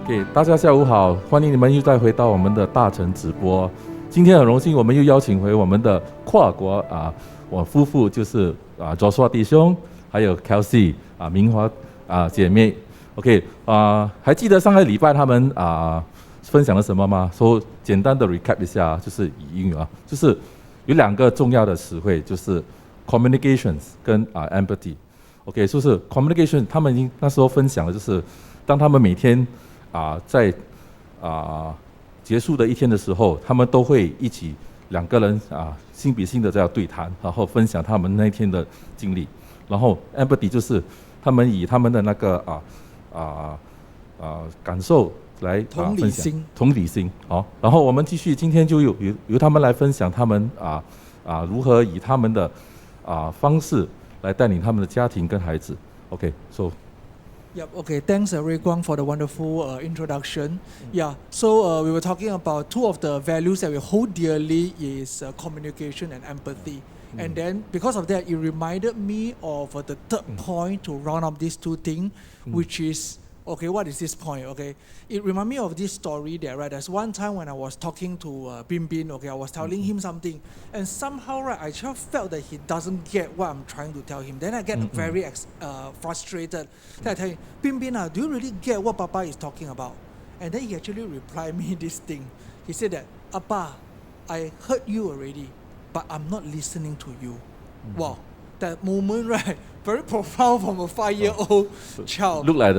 OK， 大家下午好，欢迎你们又再回到我们的大成直播。今天很荣幸，我们又邀请回我们的跨国我夫妇就是Joshua 弟兄，还有 Kelsey 明华姐妹。OK， 还记得上个礼拜他们分享了什么吗？说简单的 recap 一下，就是以英语就是有两个重要的词汇，就是 communications 跟empathy。OK， 就是 communication， 他们已经那时候分享了，就是当他们每天在结束的一天的时候，他们都会一起两个人心比心的这样对谈，然后分享他们那一天的经历。然后 empathy 就是他们以他们的那个感受来分享同理心。好，然后我们继续，今天就由他们来分享他们如何以他们的方式来带领他们的家庭跟孩子。OK，so Yep. Okay. Thanks, Ray Guang, for the wonderful introduction. Yeah. So we were talking about two of the values that we hold dearly is communication and empathy. And then because of that, it reminded me of the third point to round up these two things, which is, okay, what is this point? Okay, it reminded me of this story there, right? There's one time when I was talking to Bin Bin, okay, I was telling him something, and somehow, right, I just felt that he doesn't get what I'm trying to tell him. Then I get very frustrated. Then I tell him, Bin Bin, do you really get what Papa is talking about? And then he actually replied me this thing. He said that, Appa, I heard you already, but I'm not listening to you. Wow, that moment, right? Very profound from a 5-year-old child. Look like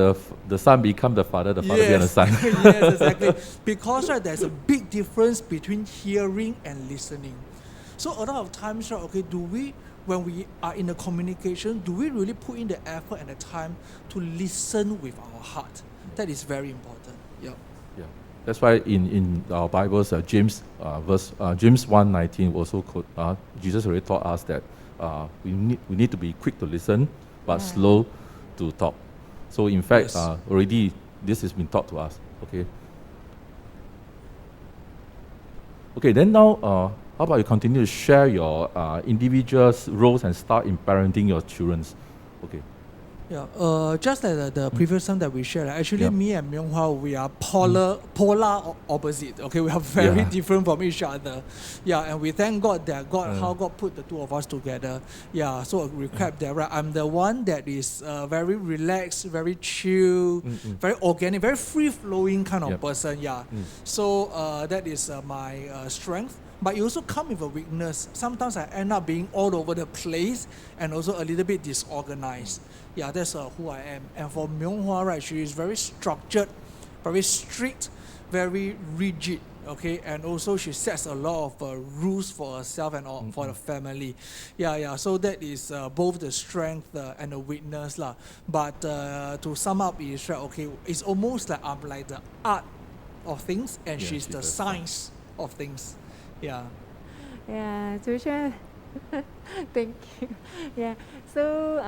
the son become the father become the son. Yes, exactly. Because right, there's a big difference between hearing and listening. So a lot of times, right, okay, when we are in a communication, do we really put in the effort and the time to listen with our heart? That is very important. Yeah. That's why in our Bibles, James 1:19 also quote, Jesus already taught us that we need to be quick to listen, but slow to talk. So in fact, already this has been taught to us. Okay. Then now, how about you continue to share your individual roles and style in parenting your children? Okay. Yeah, just like the previous time that we shared, actually me and Myung-Hwa, we are polar opposite. Okay, we are very different from each other. Yeah, and we thank God that how God put the two of us together. Yeah, so a recap there, right? I'm the one that is very relaxed, very chill, very organic, very free-flowing kind of person. Yeah, so that is my strength. But you also come with a weakness. Sometimes I end up being all over the place and also a little bit disorganized. Yeah, that's who I am. And for Myung-Hwa, right, she is very structured, very strict, very rigid. Okay, and also she sets a lot of rules for herself and for the family. Yeah. So that is both the strength and the weakness, lah. But to sum up, is right. Okay, it's almost like I'm like the art of things, and she's the science of things. Yeah, Joshua, thank you. Yeah, so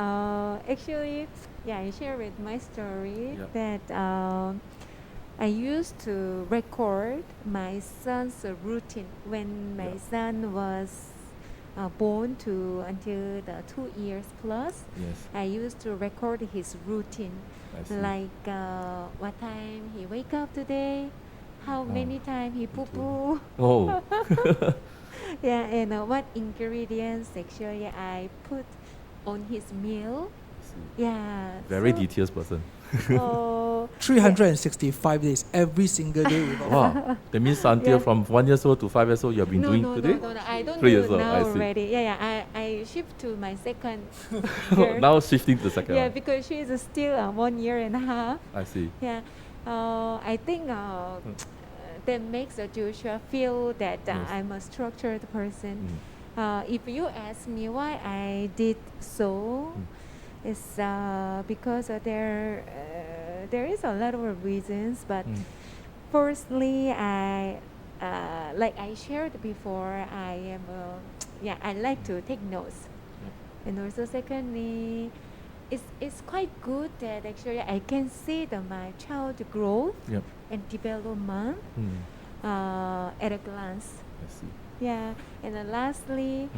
actually, I share with my story that I used to record my son's routine when my son was born to until the 2 years plus. I used to record his routine, like what time he wake up today, how many times he poo-poo. Oh. And what ingredients actually I put on his meal. Yeah. Very detailed person. 365 days, every single day. Wow. That means until from 1 year old to 5 years old, you have been doing today? No, I don't 3 do years it old, now I see. already. I shift to my second year. Now shifting to the second one. Because she is still 1 year and a half. I see. Yeah. I think that makes Joshua feel that I'm a structured person. If you ask me why I did so, it's because there is a lot of reasons. But firstly, like I shared before, I like to take notes. And also secondly, it's quite good that actually I can see my child growth and development at a glance. I see. Yeah, and then lastly,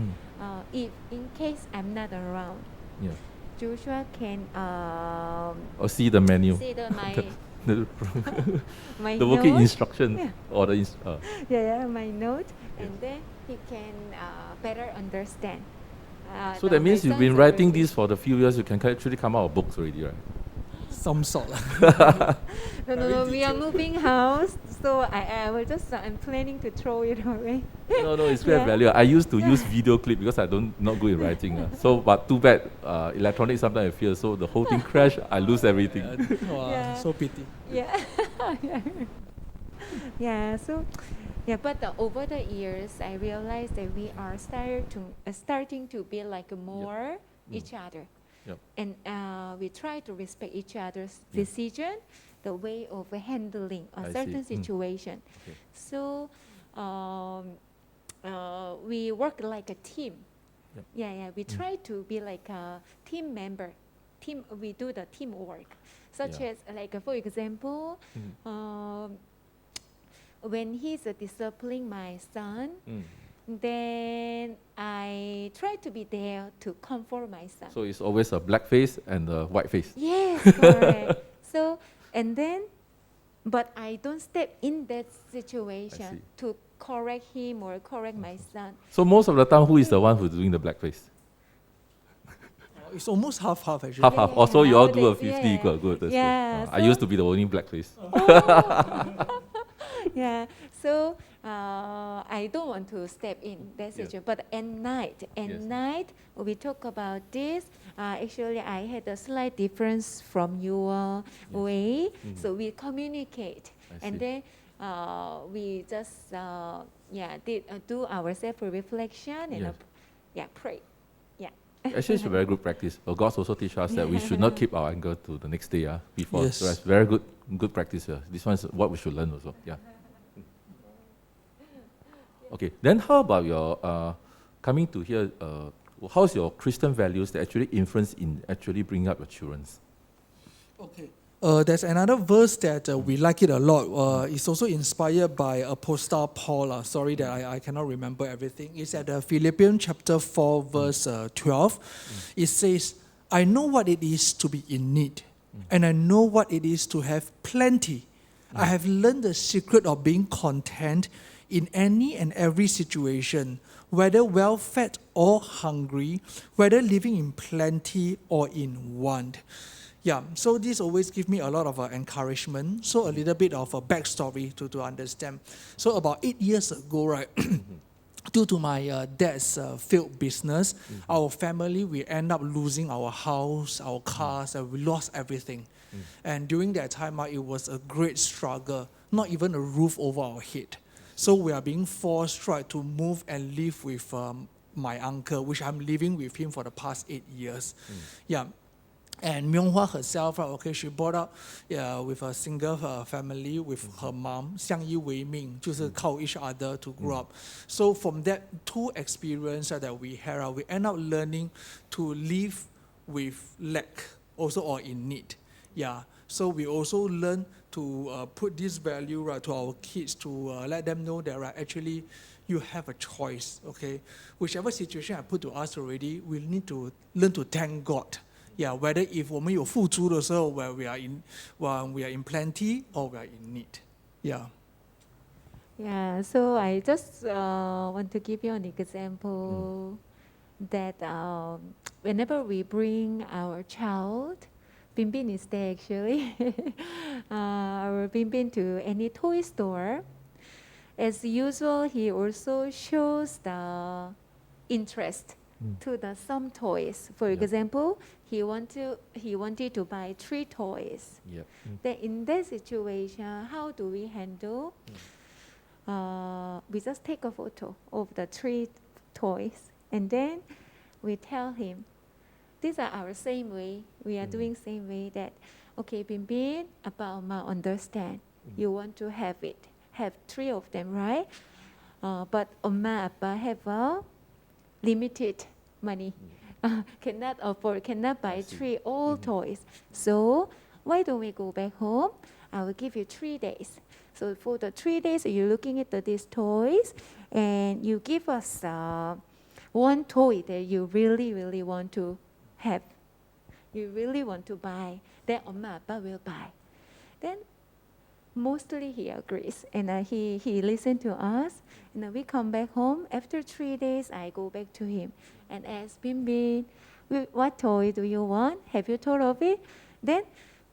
if in case I'm not around, Joshua can see the menu. See my the working note. instruction Yeah. or the My note, and then he can better understand. So that means you've been lessons writing already. this for the few years. You can actually come out with books already, right? Some sort. No, we are moving house, so I will just I'm planning to throw it away. No, it's great Yeah. value. I used to use video clip because I not good in writing. So, but too bad, electronics sometimes I fear. So the whole thing crash, I lose everything. Wow, Yeah. so pity. Yeah. Yeah. So, yeah. But over the years, I realized that we are starting to be like more each other, Yep. and we try to respect each other's decision, the way of handling a I see. certain situation. Okay. So, we work like a team. Yep. Yeah. We try to be like a team member. We do the teamwork, such as like for example, when he's disciplining my son, then I try to be there to comfort my son. So it's always a black face and a white face. Yes, correct. So, and then, but I don't step in that situation to correct him or correct my son. So most of the time, who is the one who's doing the black face? It's almost half-half actually. Half. Yeah, Also, you all do a nowadays, 50 equal. Good. That's Yeah, good. I used to be the only black face. Yeah, so I don't want to step in that situation. But at night, we talk about this. Actually, I had a slight difference from your way, so we communicate, and then we just do our self-reflection and pray. Actually, it's a very good practice. But God also teaches us that we should not keep our anger to the next day before. Yes. So that's very good practice. This one is what we should learn also. Yeah. Okay. Then how about your coming to here? How's your Christian values that actually influence in actually bringing up your children? Okay. There's another verse that we like it a lot. It's also inspired by Apostle Paul. Sorry that I cannot remember everything. It's at Philippians chapter 4, verse 12. It says, I know what it is to be in need, and I know what it is to have plenty. I have learned the secret of being content in any and every situation, whether well-fed or hungry, whether living in plenty or in want. Yeah, so this always gives me a lot of encouragement. So a little bit of a backstory to understand. So about 8 years ago, right, due to my dad's failed business, our family, we end up losing our house, our cars, and we lost everything. And during that time, it was a great struggle, not even a roof over our head. So we are being forced to move and live with my uncle, which I'm living with him for the past 8 years. Yeah. And Myung-Hwa herself, she brought up with a single family with her mom, 相依为命, 就是靠 each other to grow up. So from that two experiences that we had, we end up learning to live with lack, also or in need. Yeah. So we also learn to put this value to our kids to let them know that actually you have a choice. Okay, whichever situation I put to us already, we need to learn to thank God. Yeah, whether if 我们有富足的时候 when we are in plenty or we are in need. Yeah. Yeah, so I just want to give you an example that whenever we bring our child, Binbin is there actually, our Binbin to any toy store, as usual, he also shows the interest to some toys. For example, he wanted to buy 3 toys. Yep. Then in that situation, how do we handle? We just take a photo of the 3 toys, and then we tell him, these are our same way. We are doing same way that, okay, Binbin, Appa Ma understand. You want to have 3 of them, right? But Oma Appa have a limited money. Cannot afford, cannot buy 3 old toys. So why don't we go back home? I will give you 3 days. So for the 3 days, you're looking at these toys, and you give us 1 toy that you really, really want to have. You really want to buy. Then Oma Appa will buy. Then mostly he agrees, and he listened to us. And we come back home. After 3 days, I go back to him and ask Bin, what toy do you want? Have you thought of it? Then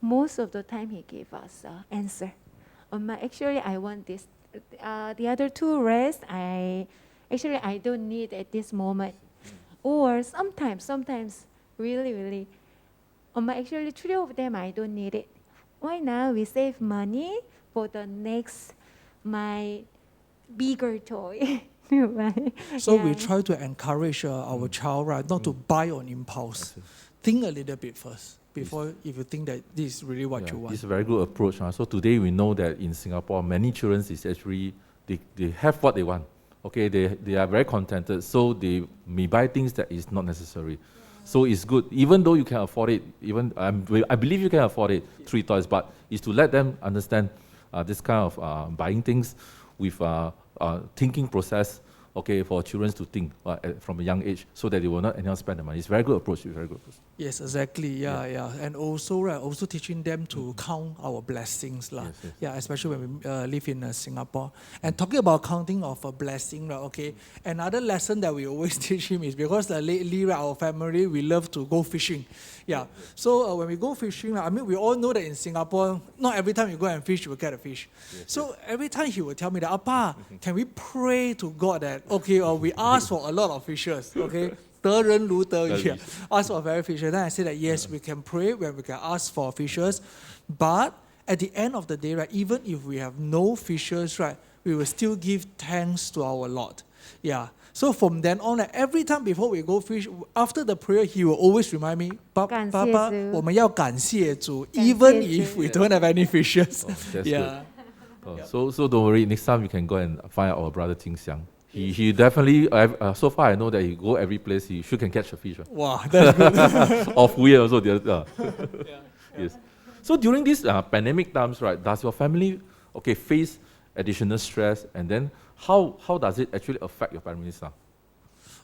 most of the time he gave us answer. Actually, I want this. The other two rest, I don't need at this moment. Or sometimes, really, actually 3 of them I don't need it. Why now? We save money for the next, my bigger toy. Right? So we try to encourage our child, right, not to buy on impulse. Think a little bit first before if you think that this is really what you want. It's a very good approach. So today we know that in Singapore, many children is actually, they have what they want. Okay, they are very contented, so they may buy things that is not necessary. So it's good, even though you can afford it, I believe you can afford it, 3 toys, but it's to let them understand this kind of buying things with thinking process, okay, for children to think from a young age so that they will not anyhow spend the money. It's a very good approach. Yes, exactly. Yeah. And also teaching them to count our blessings. Yes. Yeah, especially when we live in Singapore. And talking about counting of a blessing, okay, another lesson that we always teach him is because lately, our family, we love to go fishing. Yeah. So when we go fishing, we all know that in Singapore, not every time you go and fish, you will get a fish. So every time he will tell me that, Appa, can we pray to God that, okay, we ask for a lot of fishes, okay? 得人如得鱼, ask for very fishes. Then I say that yes, we can pray when we can ask for fishes, but at the end of the day, right, even if we have no fishes, right, we will still give thanks to our Lord. Yeah. So from then on, every time before we go fish, after the prayer, he will always remind me, Papa, 我们要感谢主, even if we don't have any fishes. Yeah. So don't worry, next time we can go and find our brother Ting Xiang. He definitely, so far I know that he go every place, he sure can catch a fish. Wow, that's good. Or Fuye also. Yes. So during these pandemic times, right, does your family face additional stress, and then how does it actually affect your families now?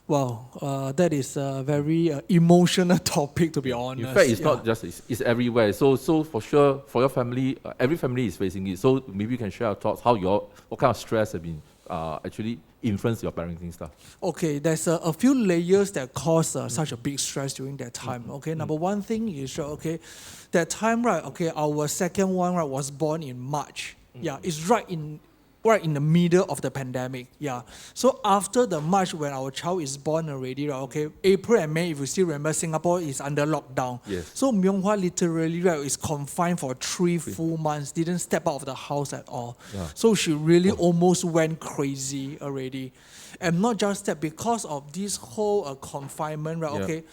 Wow, that is a very emotional topic, to be honest. In fact, it's not just, it's everywhere. So for sure, for your family, every family is facing it. So maybe you can share your thoughts, what kind of stress have been actually influence your parenting stuff? Okay, there's a few layers that cause such a big stress during that time. Okay, number one thing is, that time, right, our second one, right, was born in March. Yeah, it's right in the middle of the pandemic. Yeah. So after the March, when our child is born already, right, April and May, if you still remember, Singapore is under lockdown. Yes. So Myung-Hwa literally, right, is confined for 3 full months, didn't step out of the house at all. Yeah. So she really almost went crazy already. And not just that, because of this whole confinement, right,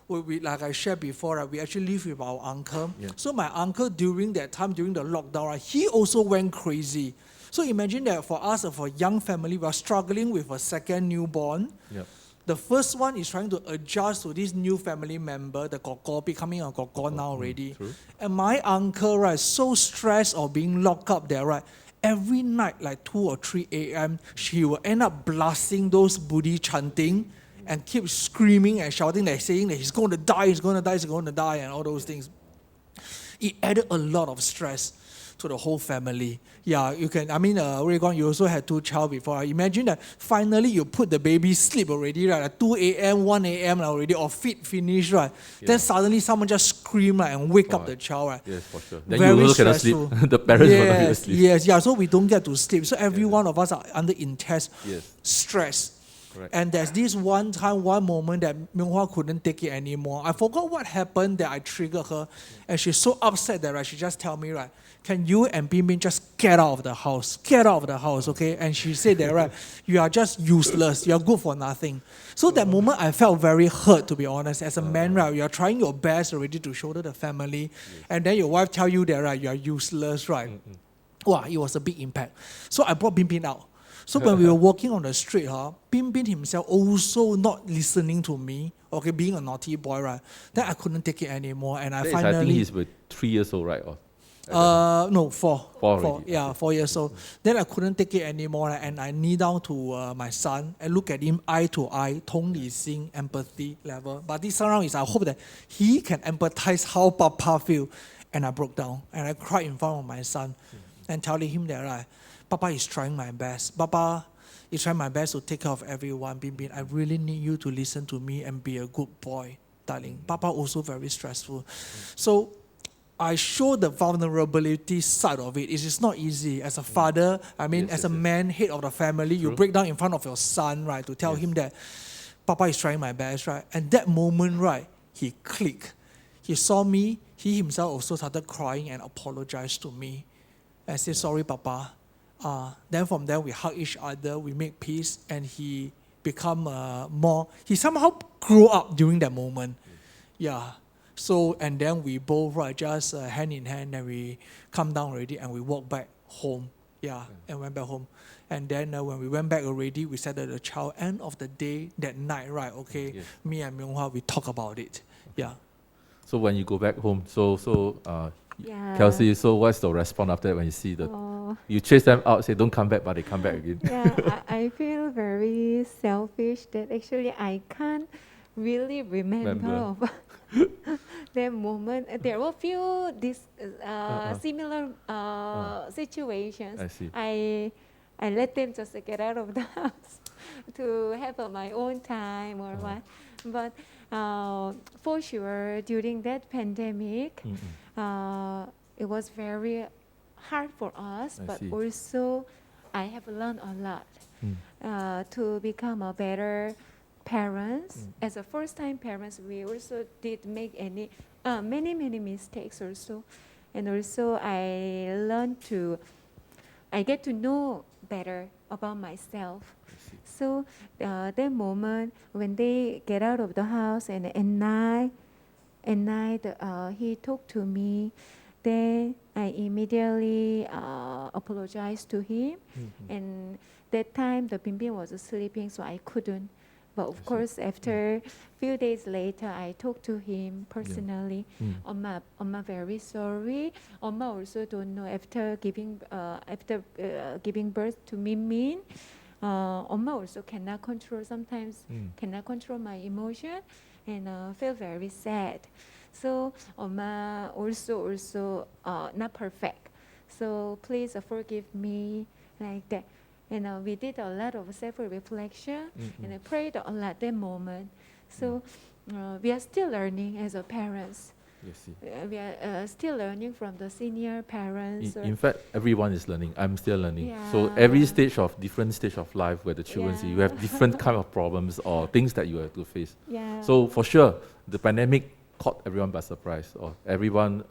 we, like I shared before, right, we actually live with our uncle. Yeah. So my uncle, during that time, during the lockdown, right, he also went crazy. So imagine that for us, for a young family, we are struggling with a second newborn. Yep. The first one is trying to adjust to this new family member, the koko, becoming a koko now already. True. And my uncle, right, so stressed of being locked up there, right, every night, like 2 or 3 a.m., she will end up blasting those Buddhi chanting and keep screaming and shouting, like saying that he's going to die, and all those things. It added a lot of stress to the whole family. Yeah, you can, Ray-Guan, you also had 2 children before. Imagine that finally you put the baby sleep already, right? At 2 a.m., 1 a.m. already, or feed finish, right? Yeah. Then suddenly someone just scream, right, and wake up the child, right? Yes, for sure. Then very you also cannot sleep. The parents will not be asleep. Yes, yeah, so we don't get to sleep. So every one of us are under intense stress. Correct. And there's this one moment that Myung-Hwa couldn't take it anymore. I forgot what happened that I triggered her. And she's so upset that, right, she just tell me, right, can you and Bin Bin just get out of the house? Get out of the house, okay? And she said that, right, you are just useless. You are good for nothing. So that moment, I felt very hurt, to be honest. As a man, right, you are trying your best already to shoulder the family. Yes. And then your wife tell you that, right, you are useless, right? Wow, it was a big impact. So I brought Bin Bin out. So when we were walking on the street, Bin Bin himself also not listening to me, okay, being a naughty boy, right? Then I couldn't take it anymore. And I think he's 3 years old, right? No, 4. 4 yeah, 4 years old. Then I couldn't take it anymore, and I kneel down to my son and look at him eye to eye, 同理心, empathy level. But this round is I hope that he can empathize how Papa feel. And I broke down and I cried in front of my son. and telling him that, right, Papa is trying my best. Papa is trying my best to take care of everyone. Bin Bin, I really need you to listen to me and be a good boy, darling. Papa also very stressful. So I show the vulnerability side of it. It is not easy. As a father, I mean, as a man, head of the family, you break down in front of your son, right, to tell him that Papa is trying my best, right? And that moment, right, he clicked. He saw me. He himself also started crying and apologized to me. I said, sorry, Papa. Then from there, we hug each other, we make peace, and he become he somehow grew up during that moment. Yeah. So, and then we both, right, just hand in hand, and we come down already, and we walk back home. Yeah, and went back home. And then when we went back already, we said that the child, end of the day, that night, right, okay, me and Myung-Hwa, we talk about it. Yeah. So when you go back home, Kelsey, so what's the response after that when you see you chase them out, say don't come back, but they come back again? Yeah, I feel very selfish that actually I can't really remember of that moment. There were few similar situations. I see. I let them just get out of the house to have my own time or what. But for sure, during that pandemic, it was very hard for us, but also I have learned a lot to become a better parents. As a first-time parents, we also did make many mistakes also, and also I get to know better about myself. So that moment when they get out of the house and at night he talked to me, then I immediately apologized to him. And that time the Binbin was sleeping, so I couldn't. But of course, after a few days later, I talked to him personally. Oma very sorry. Oma also don't know after giving birth to Min. Oma also cannot control, sometimes cannot control my emotion, and feel very sad. So Oma also not perfect. So please forgive me like that. And we did a lot of self-reflection, and I prayed a lot that moment. So we are still learning as a parents. We are still learning from the senior parents. In fact, everyone is learning. I'm still learning. So every different stage of life where the children see, you have different kind of problems or things that you have to face. So for sure, the pandemic caught everyone by surprise, or everyone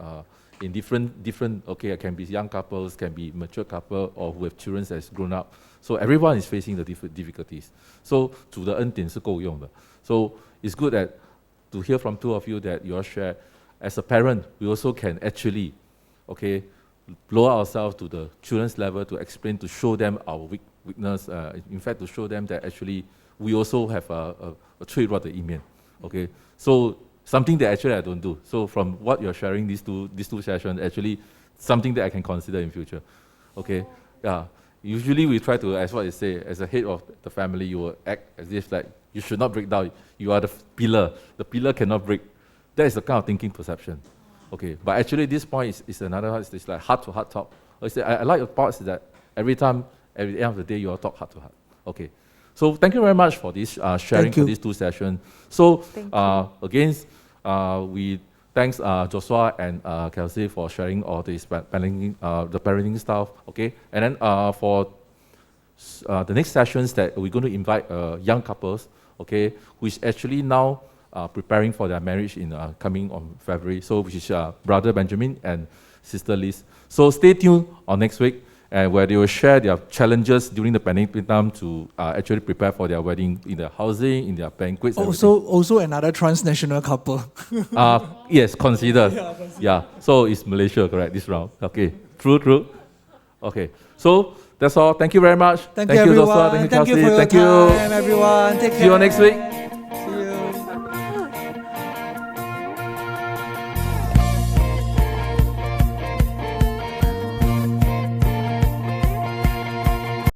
in different. Okay, it can be young couples, can be mature couple, or who have children that's grown up. So everyone is facing the difficulties. So 主的恩典是够用的. So it's good that to hear from two of you that you all share. As a parent, we also can actually, lower ourselves to the children's level to explain, to show them our weakness. In fact, to show them that actually we also have a 脆弱的一面. Okay, so something that actually I don't do. So from what you're sharing, these two sessions, actually something that I can consider in future. Okay, yeah. Usually we try to, as what you say, as a head of the family, you will act as if like you should not break down. You are the pillar. The pillar cannot break. That is the kind of thinking perception. Okay, but actually this point is another one. It's like heart-to-heart talk. I like your parts that every time, at the end of the day, you all talk heart-to-heart. Okay, so thank you very much for this sharing for these two sessions. So again, we thanks Joshua and Kelsey for sharing all this the parenting stuff. Okay, and then for the next sessions that we're going to invite young couples. Okay, who is actually now preparing for their marriage in coming on February. So which is Brother Benjamin and Sister Liz. So stay tuned on next week, and where they will share their challenges during the pandemic time to actually prepare for their wedding, in their housing, in their banquets. Also another transnational couple. Yes, consider. Yeah. So it's Malaysia, correct? This round. Okay. True. Okay. So that's all. Thank you very much. Thank you, everyone. Joshua. Thank you, Kelsey. Thank you for your time, everyone. Take care. See you next week.